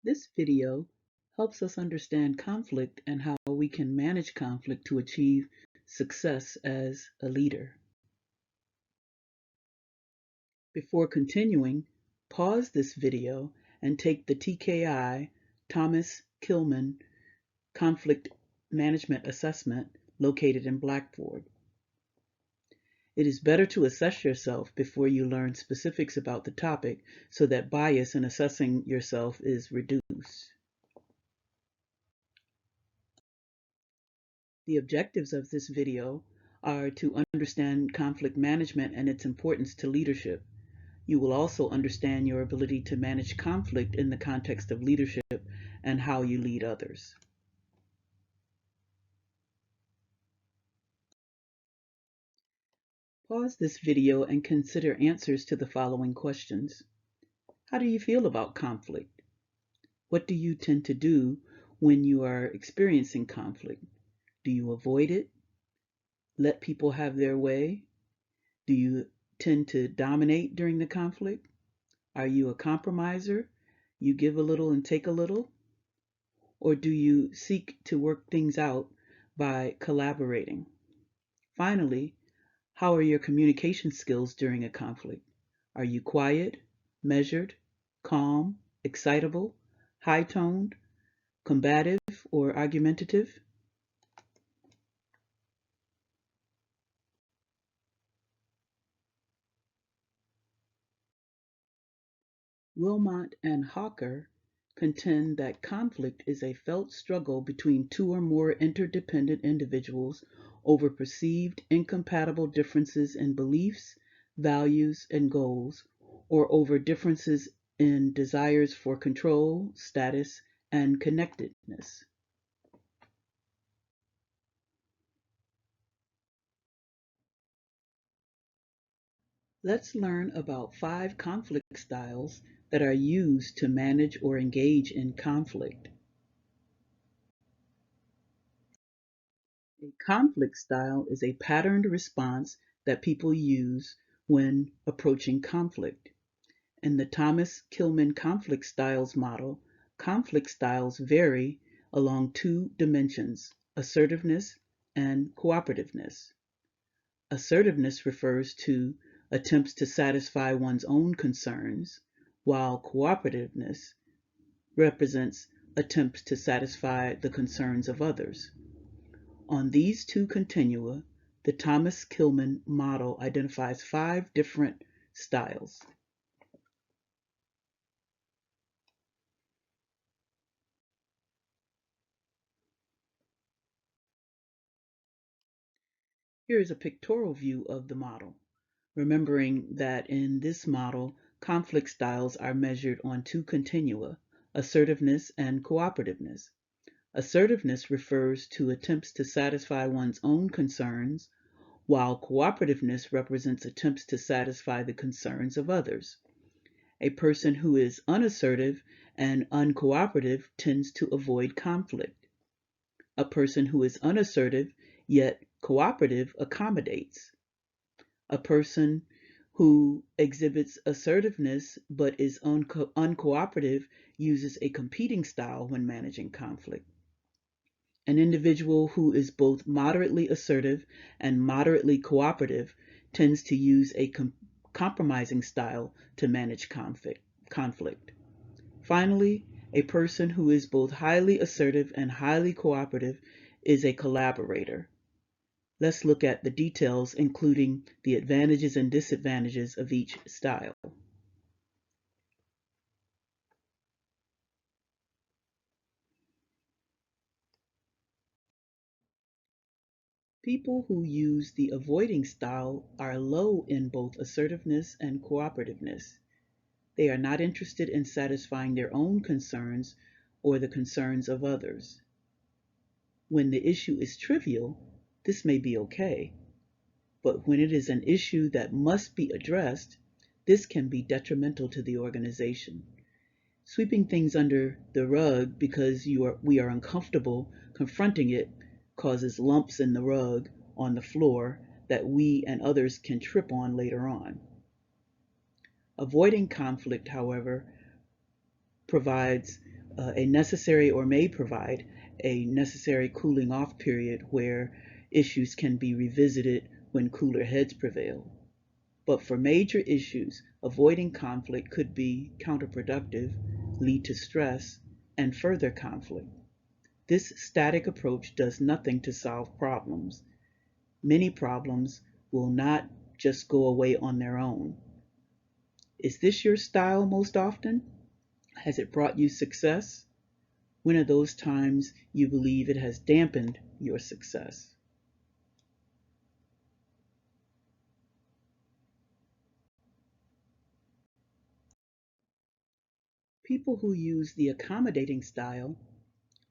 This video helps us understand conflict and how we can manage conflict to achieve success as a leader. Before continuing, pause this video and take the TKI Thomas Kilmann Conflict Management Assessment located in Blackboard. It is better to assess yourself before you learn specifics about the topic so that bias in assessing yourself is reduced. The objectives of this video are to understand conflict management and its importance to leadership. You will also understand your ability to manage conflict in the context of leadership and how you lead others. Pause this video and consider answers to the following questions. How do you feel about conflict? What do you tend to do when you are experiencing conflict? Do you avoid it? Let people have their way? Do you tend to dominate during the conflict? Are you a compromiser? You give a little and take a little? Or do you seek to work things out by collaborating? Finally, how are your communication skills during a conflict? Are you quiet, measured, calm, excitable, high-toned, combative, or argumentative? Wilmot and Hawker contend that conflict is a felt struggle between two or more interdependent individuals over perceived incompatible differences in beliefs, values, and goals, or over differences in desires for control, status, and connectedness. Let's learn about 5 conflict styles that are used to manage or engage in conflict. A conflict style is a patterned response that people use when approaching conflict. In the Thomas Kilmann conflict styles model, conflict styles vary along 2 dimensions, assertiveness and cooperativeness. Assertiveness refers to attempts to satisfy one's own concerns, while cooperativeness represents attempts to satisfy the concerns of others. On these 2 continua, the Thomas Kilmann model identifies 5 different styles. Here is a pictorial view of the model, remembering that in this model, conflict styles are measured on 2 continua, assertiveness and cooperativeness. Assertiveness refers to attempts to satisfy one's own concerns, while cooperativeness represents attempts to satisfy the concerns of others. A person who is unassertive and uncooperative tends to avoid conflict. A person who is unassertive yet cooperative accommodates. A person who exhibits assertiveness but is uncooperative uses a competing style when managing conflict. An individual who is both moderately assertive and moderately cooperative tends to use a compromising style to manage conflict. Finally, a person who is both highly assertive and highly cooperative is a collaborator. Let's look at the details, including the advantages and disadvantages of each style. People who use the avoiding style are low in both assertiveness and cooperativeness. They are not interested in satisfying their own concerns or the concerns of others. When the issue is trivial, this may be okay, but when it is an issue that must be addressed, this can be detrimental to the organization. Sweeping things under the rug because we are uncomfortable confronting it causes lumps in the rug on the floor that we and others can trip on later on. Avoiding conflict, however, provides a necessary or may provide a necessary cooling off period where issues can be revisited when cooler heads prevail. But for major issues, avoiding conflict could be counterproductive, lead to stress, and further conflict. This static approach does nothing to solve problems. Many problems will not just go away on their own. Is this your style most often? Has it brought you success? When are those times you believe it has dampened your success? People who use the accommodating style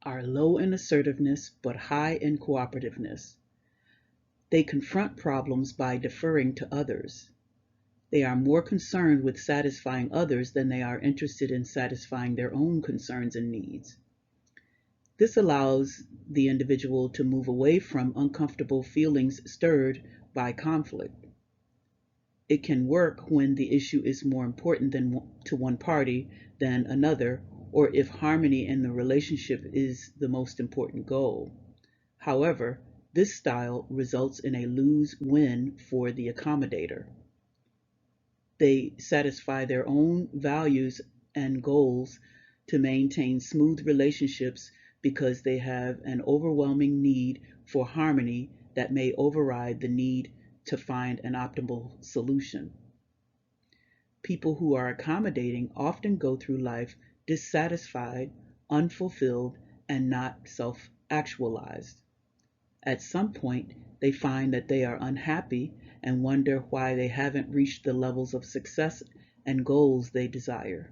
are low in assertiveness but high in cooperativeness. They confront problems by deferring to others. They are more concerned with satisfying others than they are interested in satisfying their own concerns and needs. This allows the individual to move away from uncomfortable feelings stirred by conflict. It can work when the issue is more important to one party than another, or if harmony in the relationship is the most important goal. However, this style results in a lose-win for the accommodator. They satisfy their own values and goals to maintain smooth relationships because they have an overwhelming need for harmony that may override the need to find an optimal solution. People who are accommodating often go through life dissatisfied, unfulfilled, and not self actualized. At some point, they find that they are unhappy and wonder why they haven't reached the levels of success and goals they desire.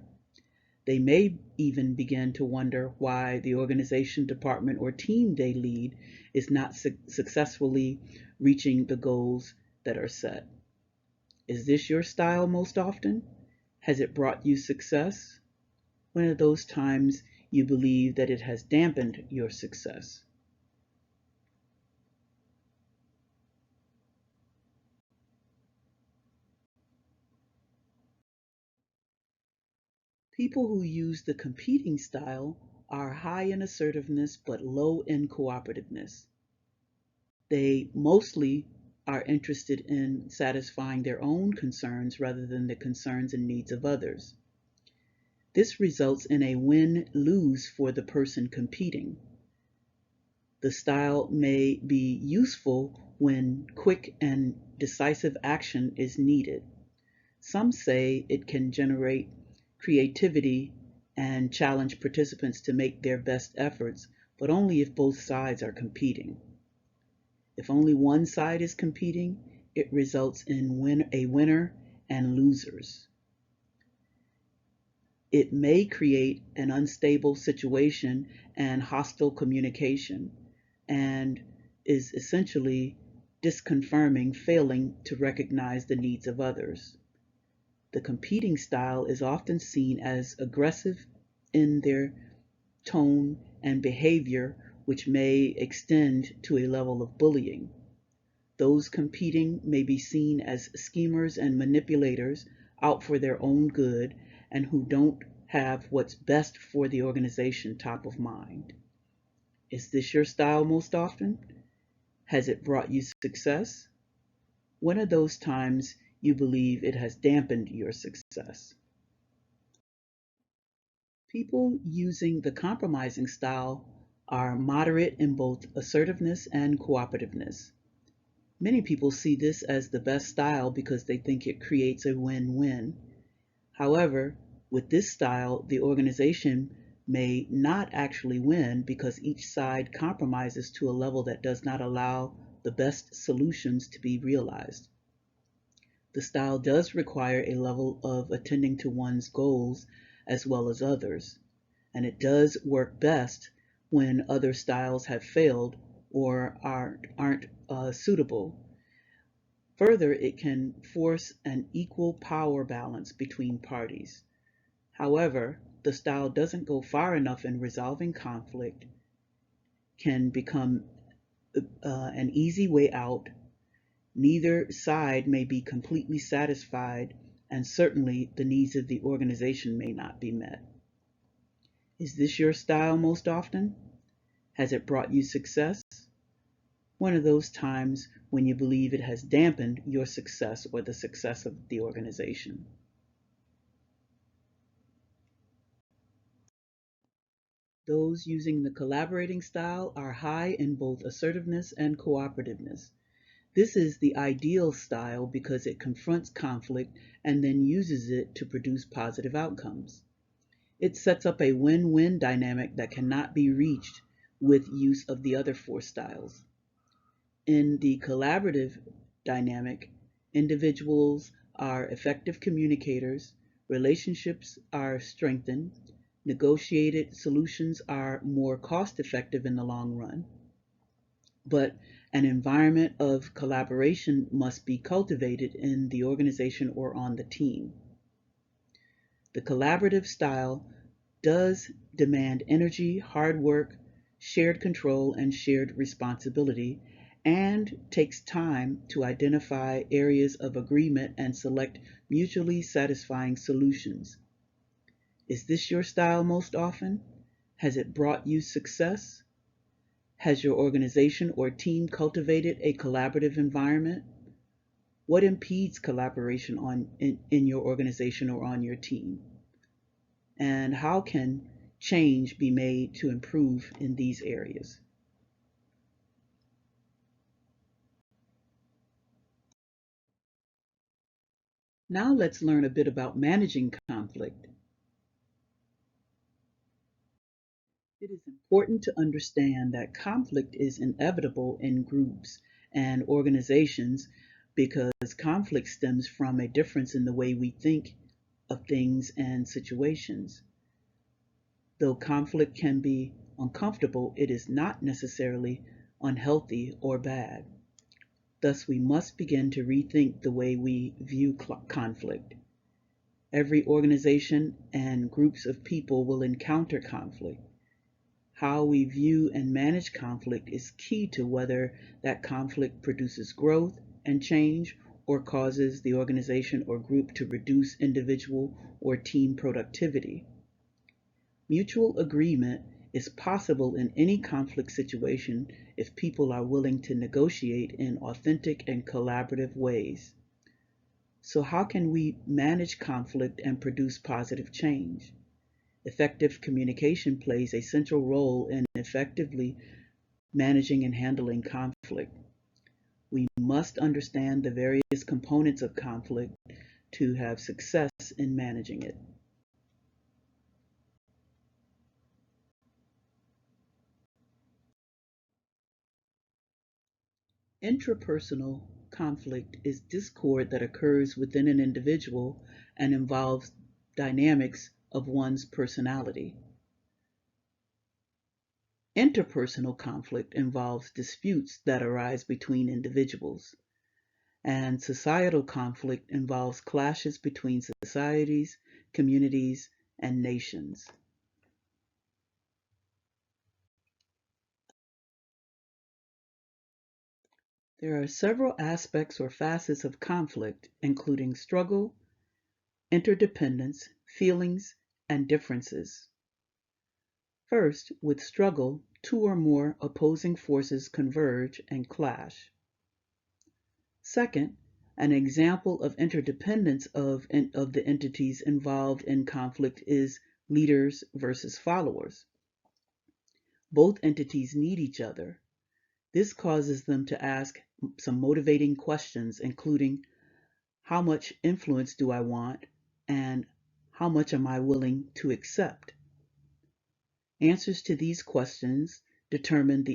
They may even begin to wonder why the organization, department, or team they lead is not successfully reaching the goals that are set. Is this your style most often? Has it brought you success? When are those times you believe that it has dampened your success? People who use the competing style are high in assertiveness but low in cooperativeness. They mostly are interested in satisfying their own concerns rather than the concerns and needs of others. This results in a win-lose for the person competing. The style may be useful when quick and decisive action is needed. Some say it can generate creativity and challenge participants to make their best efforts, but only if both sides are competing. If only one side is competing, it results in a winner and losers. It may create an unstable situation and hostile communication, and is essentially disconfirming, failing to recognize the needs of others. The competing style is often seen as aggressive in their tone and behavior, which may extend to a level of bullying. Those competing may be seen as schemers and manipulators out for their own good and who don't have what's best for the organization top of mind. Is this your style most often? Has it brought you success? When are those times you believe it has dampened your success? People using the compromising style are moderate in both assertiveness and cooperativeness. Many people see this as the best style because they think it creates a win-win. However, with this style, the organization may not actually win because each side compromises to a level that does not allow the best solutions to be realized. The style does require a level of attending to one's goals as well as others, and it does work best when other styles have failed or aren't suitable. Further, it can force an equal power balance between parties. However, the style doesn't go far enough in resolving conflict, can become an easy way out. Neither side may be completely satisfied, and certainly the needs of the organization may not be met. Is this your style most often? Has it brought you success? One of those times when you believe it has dampened your success or the success of the organization. Those using the collaborating style are high in both assertiveness and cooperativeness. This is the ideal style because it confronts conflict and then uses it to produce positive outcomes. It sets up a win-win dynamic that cannot be reached with use of the other four styles. In the collaborative dynamic, individuals are effective communicators, relationships are strengthened, negotiated solutions are more cost effective in the long run, but an environment of collaboration must be cultivated in the organization or on the team. The collaborative style does demand energy, hard work, shared control, and shared responsibility, and takes time to identify areas of agreement and select mutually satisfying solutions. Is this your style most often? Has it brought you success? Has your organization or team cultivated a collaborative environment? What impedes collaboration in your organization or on your team? And how can change be made to improve in these areas? Now let's learn a bit about managing conflict. It is important to understand that conflict is inevitable in groups and organizations because conflict stems from a difference in the way we think of things and situations. Though conflict can be uncomfortable, it is not necessarily unhealthy or bad. Thus, we must begin to rethink the way we view conflict. Every organization and groups of people will encounter conflict. How we view and manage conflict is key to whether that conflict produces growth and change or causes the organization or group to reduce individual or team productivity. Mutual agreement is possible in any conflict situation if people are willing to negotiate in authentic and collaborative ways. So, how can we manage conflict and produce positive change? Effective communication plays a central role in effectively managing and handling conflict. We must understand the various components of conflict to have success in managing it. Intrapersonal conflict is discord that occurs within an individual and involves dynamics of one's personality. Interpersonal conflict involves disputes that arise between individuals, and societal conflict involves clashes between societies, communities, and nations. There are several aspects or facets of conflict, including struggle, interdependence, feelings, and differences. First, with struggle, two or more opposing forces converge and clash. Second, an example of interdependence of the entities involved in conflict is leaders versus followers. Both entities need each other. This causes them to ask some motivating questions, including how much influence do I want and how much am I willing to accept? Answers to these questions determine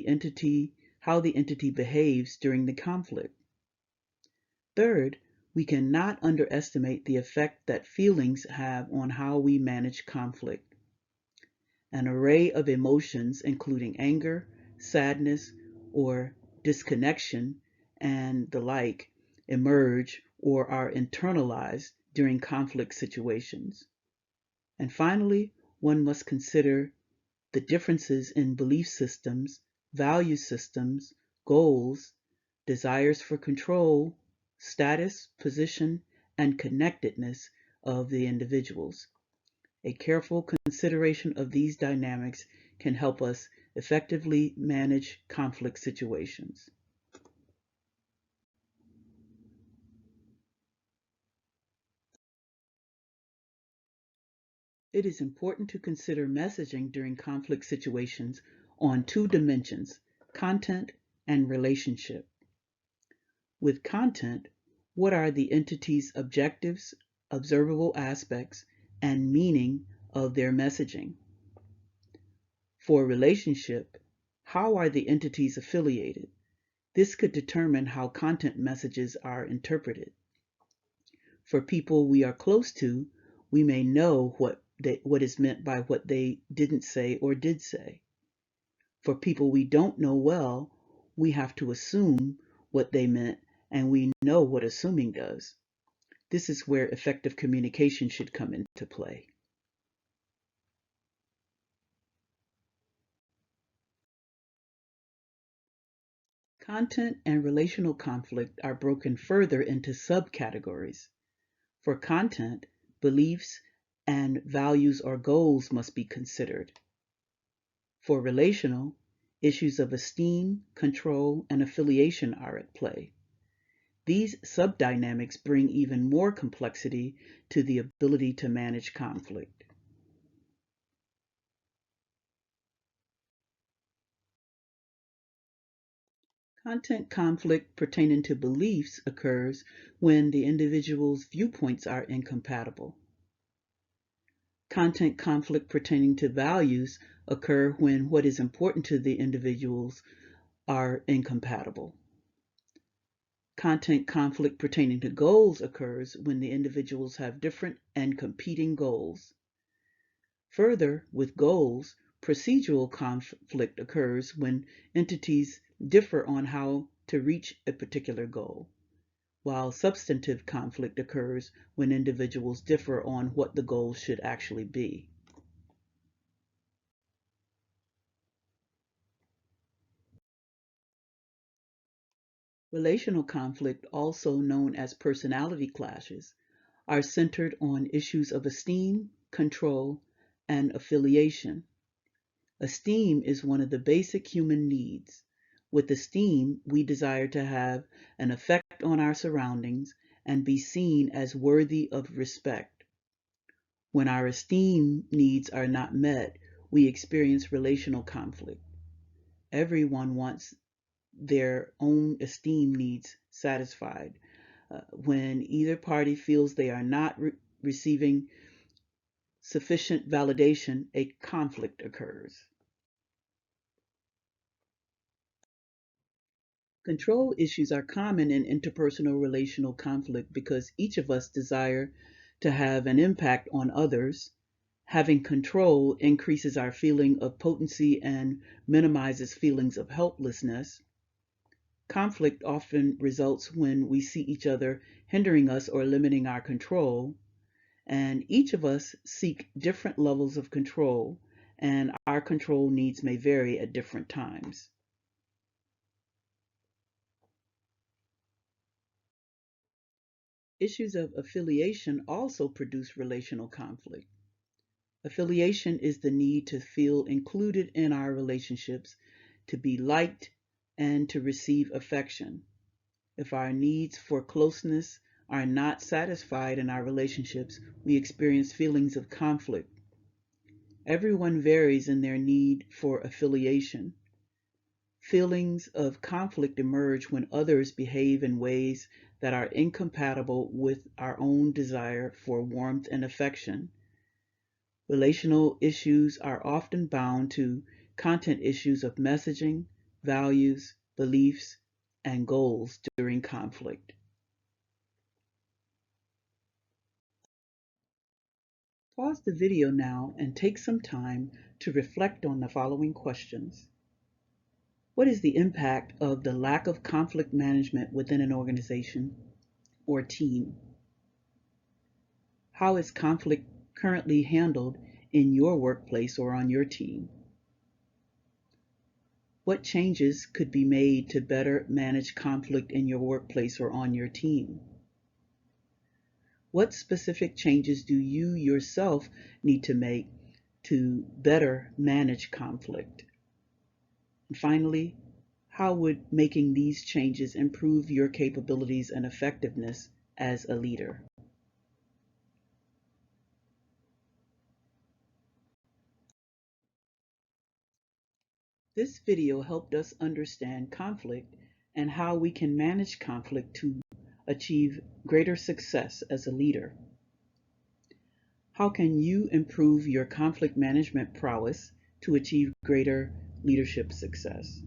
how the entity behaves during the conflict. Third, we cannot underestimate the effect that feelings have on how we manage conflict. An array of emotions, including anger, sadness, or disconnection, and the like, emerge or are internalized during conflict situations. And finally, one must consider the differences in belief systems, value systems, goals, desires for control, status, position, and connectedness of the individuals. A careful consideration of these dynamics can help us effectively manage conflict situations. It is important to consider messaging during conflict situations on two dimensions: content and relationship. With content, what are the entity's objectives, observable aspects, and meaning of their messaging? For relationship, how are the entities affiliated? This could determine how content messages are interpreted. For people we are close to, we may know what is meant by what they didn't say or did say. For people we don't know well, we have to assume what they meant, and we know what assuming does. This is where effective communication should come into play. Content and relational conflict are broken further into subcategories. For content, beliefs and values or goals must be considered. For relational, issues of esteem, control, and affiliation are at play. These subdynamics bring even more complexity to the ability to manage conflict. Content conflict pertaining to beliefs occurs when the individual's viewpoints are incompatible. Content conflict pertaining to values occur when what is important to the individuals are incompatible. Content conflict pertaining to goals occurs when the individuals have different and competing goals. Further, with goals, procedural conflict occurs when entities differ on how to reach a particular goal, while substantive conflict occurs when individuals differ on what the goal should actually be. Relational conflict, also known as personality clashes, are centered on issues of esteem, control, and affiliation. Esteem is one of the basic human needs. With esteem, we desire to have an effect on our surroundings and be seen as worthy of respect. When our esteem needs are not met, we experience relational conflict. Everyone wants their own esteem needs satisfied. When either party feels they are not receiving sufficient validation, a conflict occurs. Control issues are common in interpersonal relational conflict because each of us desire to have an impact on others. Having control increases our feeling of potency and minimizes feelings of helplessness. Conflict often results when we see each other hindering us or limiting our control, and each of us seek different levels of control, and our control needs may vary at different times. Issues of affiliation also produce relational conflict. Affiliation is the need to feel included in our relationships, to be liked, and to receive affection. If our needs for closeness are not satisfied in our relationships, we experience feelings of conflict. Everyone varies in their need for affiliation. Feelings of conflict emerge when others behave in ways that are incompatible with our own desire for warmth and affection. Relational issues are often bound to content issues of messaging, values, beliefs, and goals during conflict. Pause the video now and take some time to reflect on the following questions. What is the impact of the lack of conflict management within an organization or team? How is conflict currently handled in your workplace or on your team? What changes could be made to better manage conflict in your workplace or on your team? What specific changes do you yourself need to make to better manage conflict? And finally, how would making these changes improve your capabilities and effectiveness as a leader? This video helped us understand conflict and how we can manage conflict to achieve greater success as a leader. How can you improve your conflict management prowess to achieve greater leadership success?